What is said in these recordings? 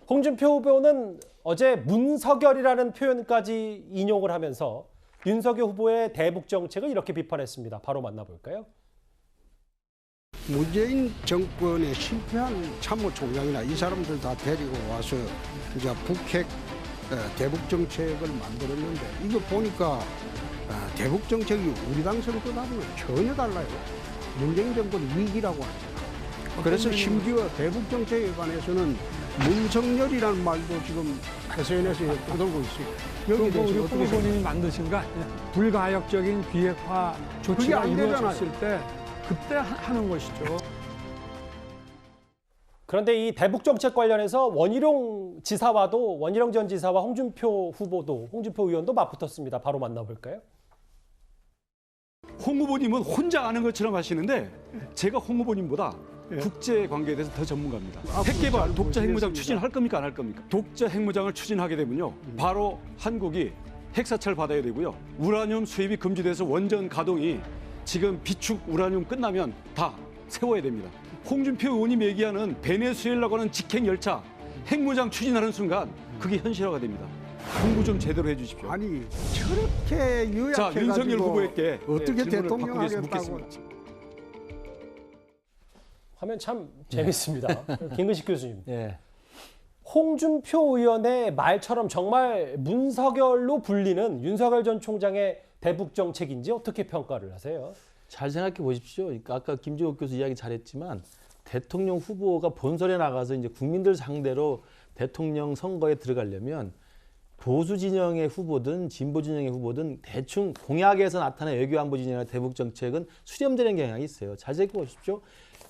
홍준표 후보는 어제 문서결이라는 표현까지 인용을 하면서 윤석열 후보의 대북 정책을 이렇게 비판했습니다. 바로 만나볼까요? 문재인 정권의 실패한 참모총장이나 이 사람들 다 데리고 와서 이제 북핵 대북 정책을 만들었는데 이거 보니까 대북 정책이 우리 당 선거하고는 전혀 달라요. 문재인 정권 위기라고 하죠. 그래서 심지어 대북 정책에 관해서는 문성열이라는 말도 지금 SNS에 떠돌고 있어요. 여기 우리 대해서 어떻게 후보님이 만드신 거 아니에요? 불가역적인 비핵화 조치가 안 되잖아요. 이루어졌을 때 그때 하는 것이죠. 그런데 이 대북 정책 관련해서 원희룡 전 지사와 홍준표 의원도 맞붙었습니다. 바로 만나볼까요? 홍 후보님은 혼자 아는 것처럼 하시는데 제가 홍 후보님보다 국제 관계에 대해서 더 전문가입니다. 핵개발, 독자 핵무장 추진할 겁니까 안 할 겁니까? 독자 핵무장을 추진하게 되면요. 바로 한국이 핵사찰 받아야 되고요. 우라늄 수입이 금지돼서 원전 가동이 지금 비축 우라늄 끝나면 다 세워야 됩니다. 홍준표 의원님 얘기하는 베네수엘라고 하는 직행 열차 핵무장 추진하는 순간 그게 현실화가 됩니다. 공부 좀 제대로 해주십시오. 아니 저렇게 요약해가지고 자, 윤석열 후보에게 어떻게 질문을 대통령 받기 위해서 하겠다고. 묻겠습니다. 화면 참 재밌습니다. 김근식 교수님. 예. 홍준표 의원의 말처럼 정말 문서결로 불리는 윤석열 전 총장의 대북 정책인지 어떻게 평가를 하세요? 잘 생각해 보십시오. 그러니까 아까 김종욱 교수 이야기 잘했지만 대통령 후보가 본선에 나가서 이제 국민들 상대로 대통령 선거에 들어가려면 보수 진영의 후보든 진보 진영의 후보든 대충 공약에서 나타난 외교안보 진영이나 대북 정책은 수렴되는 경향이 있어요. 잘 생각해 보십시오.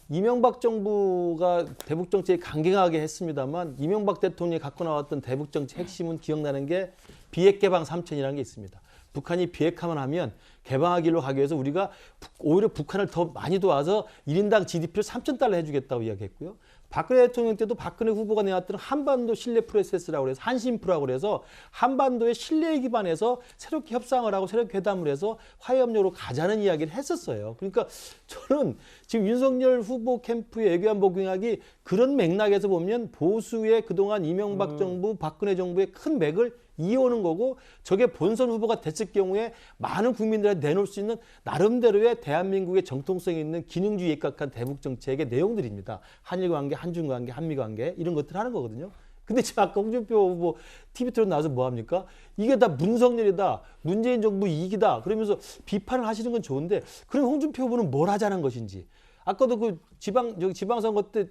이명박 정부가 대북 정책이 강경하게 했습니다만 이명박 대통령이 갖고 나왔던 대북 정책 핵심은 기억나는 게 비핵 개방 3천이라는 게 있습니다. 북한이 비핵화만 하면 개방하기로 가기 위해서 우리가 오히려 북한을 더 많이 도와서 1인당 GDP를 3,000달러 해주겠다고 이야기했고요. 박근혜 대통령 때도 박근혜 후보가 내놨던 한반도 신뢰 프로세스라고 해서 한신프라고 해서 한반도의 신뢰에 기반해서 새롭게 협상을 하고 새롭게 회담을 해서 화해협력으로 가자는 이야기를 했었어요. 그러니까 저는 지금 윤석열 후보 캠프의 외교안보 공약이 그런 맥락에서 보면 보수의 그동안 이명박 정부, 박근혜 정부의 큰 맥을 이어오는 거고 저게 본선 후보가 됐을 경우에 많은 국민들한테 내놓을 수 있는 나름대로의 대한민국의 정통성이 있는 기능주의에 입각한 대북 정책의 내용들입니다. 한일 관계, 한중 관계, 한미 관계 이런 것들 하는 거거든요. 근데 지금 아까 홍준표 후보 TV 토론 나와서 뭐 합니까? 이게 다 문성열이다. 문재인 정부 이익이다. 그러면서 비판을 하시는 건 좋은데 그럼 홍준표 후보는 뭘 하자는 것인지. 아까도 그 지방선거 때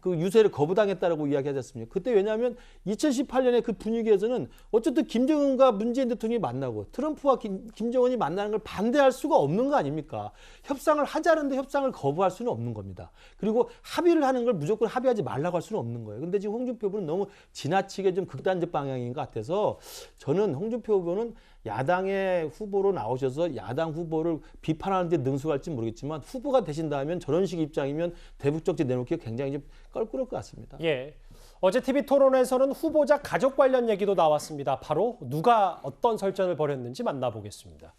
그 유세를 거부당했다라고 이야기하지 않습니까? 그때 왜냐하면 2018년에 그 분위기에서는 어쨌든 김정은과 문재인 대통령이 만나고 트럼프와 김정은이 만나는 걸 반대할 수가 없는 거 아닙니까? 협상을 하자는데 협상을 거부할 수는 없는 겁니다. 그리고 합의를 하는 걸 무조건 합의하지 말라고 할 수는 없는 거예요. 근데 지금 홍준표 후보는 너무 지나치게 좀 극단적 방향인 것 같아서 저는 홍준표 후보는 야당의 후보로 나오셔서 야당 후보를 비판하는 데 능숙할지 모르겠지만 후보가 되신다면 저런 식 입장이면 대북 정책 내놓기가 굉장히 좀 껄끄러울 것 같습니다. 예. 어제 TV 토론에서는 후보자 가족 관련 얘기도 나왔습니다. 바로 누가 어떤 설전을 벌였는지 만나보겠습니다.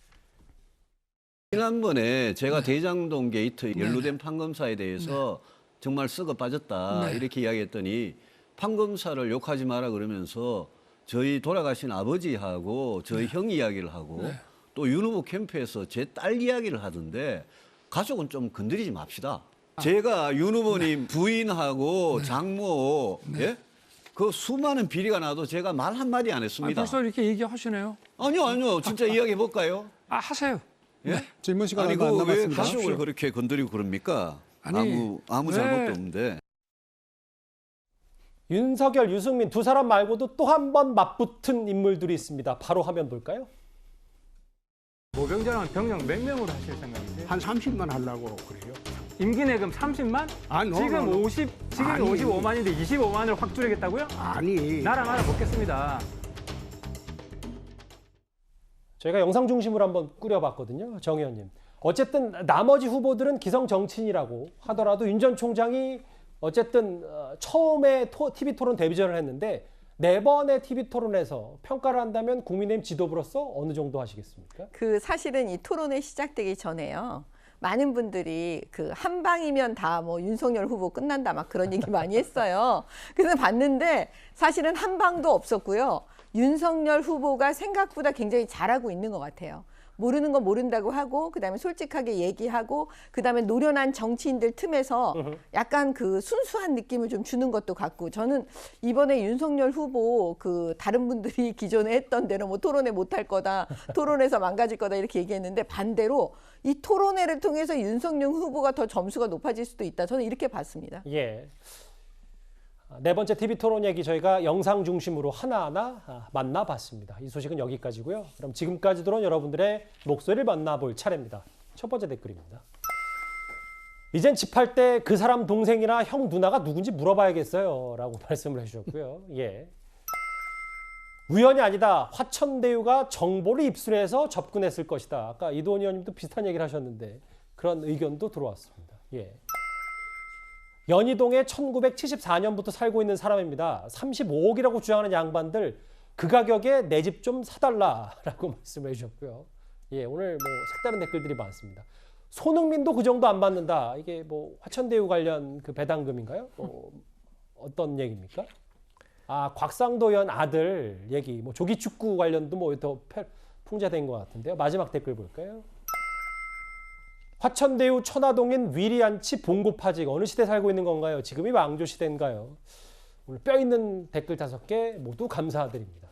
지난번에 제가 대장동 게이트 연루된 판검사에 대해서 정말 썩어 빠졌다 이렇게 이야기했더니 판검사를 욕하지 마라 그러면서 저희 돌아가신 아버지하고 저희 형 이야기를 하고 또 윤 후보 캠프에서 제 딸 이야기를 하던데 가족은 좀 건드리지 맙시다. 제가 윤 후보님 부인하고 장모 예? 그 수많은 비리가 나도 제가 말 한마디 안 했습니다. 벌써 이렇게 얘기하시네요. 아니요. 진짜 이야기해 볼까요? 하세요. 예? 질문 시간 아니 얼마 안 그 왜 남았습니다. 가족을 그렇게 건드리고 그럽니까? 아니, 아무 왜? 잘못도 없는데. 윤석열, 유승민 두 사람 말고도 또 한 번 맞붙은 인물들이 있습니다. 바로 화면 볼까요? 모병장은 병력 몇 명으로 하실 생각이세요? 한 30만 하려고 그래요. 임기 내금 30만? 아니, 지금 no. 지금 아니. 55만인데 25만을 확 줄이겠다고요? 아니 나라 말아 먹겠습니다. 저희가 영상 중심으로 한번 꾸려봤거든요. 정 의원님. 어쨌든 나머지 후보들은 기성 정치인이라고 하더라도 윤 전 총장이 어쨌든 처음에 TV 토론 데뷔전을 했는데 4번의 TV 토론에서 평가를 한다면 국민의힘 지도부로서 어느 정도 하시겠습니까? 사실은 이 토론회 시작되기 전에요. 많은 분들이 그 한 방이면 다 뭐 윤석열 후보 끝난다 막 그런 얘기 많이 했어요. 그래서 봤는데 사실은 한 방도 없었고요. 윤석열 후보가 생각보다 굉장히 잘하고 있는 것 같아요. 모르는 거 모른다고 하고 그다음에 솔직하게 얘기하고 그다음에 노련한 정치인들 틈에서 약간 그 순수한 느낌을 좀 주는 것도 같고 저는 이번에 윤석열 후보 그 다른 분들이 기존에 했던 대로 뭐 토론회 못할 거다 토론에서 망가질 거다 이렇게 얘기했는데 반대로 이 토론회를 통해서 윤석열 후보가 더 점수가 높아질 수도 있다. 저는 이렇게 봤습니다. 예. 네 번째 TV 토론 얘기 저희가 영상 중심으로 하나하나 만나봤습니다. 이 소식은 여기까지고요. 그럼 지금까지 들어온 여러분들의 목소리를 만나볼 차례입니다. 첫 번째 댓글입니다. 이젠 집할 때 그 사람 동생이나 형 누나가 누군지 물어봐야겠어요. 라고 말씀을 해주셨고요. 예. 우연이 아니다. 화천대유가 정보를 입수해서 접근했을 것이다. 아까 이도원 의원님도 비슷한 얘기를 하셨는데 그런 의견도 들어왔습니다. 예. 연희동에 1974년부터 살고 있는 사람입니다. 35억이라고 주장하는 양반들 그 가격에 내 집 좀 사달라라고 말씀해 주셨고요. 예, 오늘 뭐 색다른 댓글들이 많습니다. 손흥민도 그 정도 안 받는다. 이게 뭐 화천대유 관련 그 배당금인가요? 어떤 얘기입니까? 아, 곽상도 의원 아들 얘기, 뭐 조기축구 관련도 뭐 더 풍자된 것 같은데요. 마지막 댓글 볼까요? 화천대유 천화동인 위리안치 봉고파직 어느 시대 살고 있는 건가요? 지금이 왕조 시대인가요? 오늘 뼈 있는 댓글 5개 모두 감사드립니다.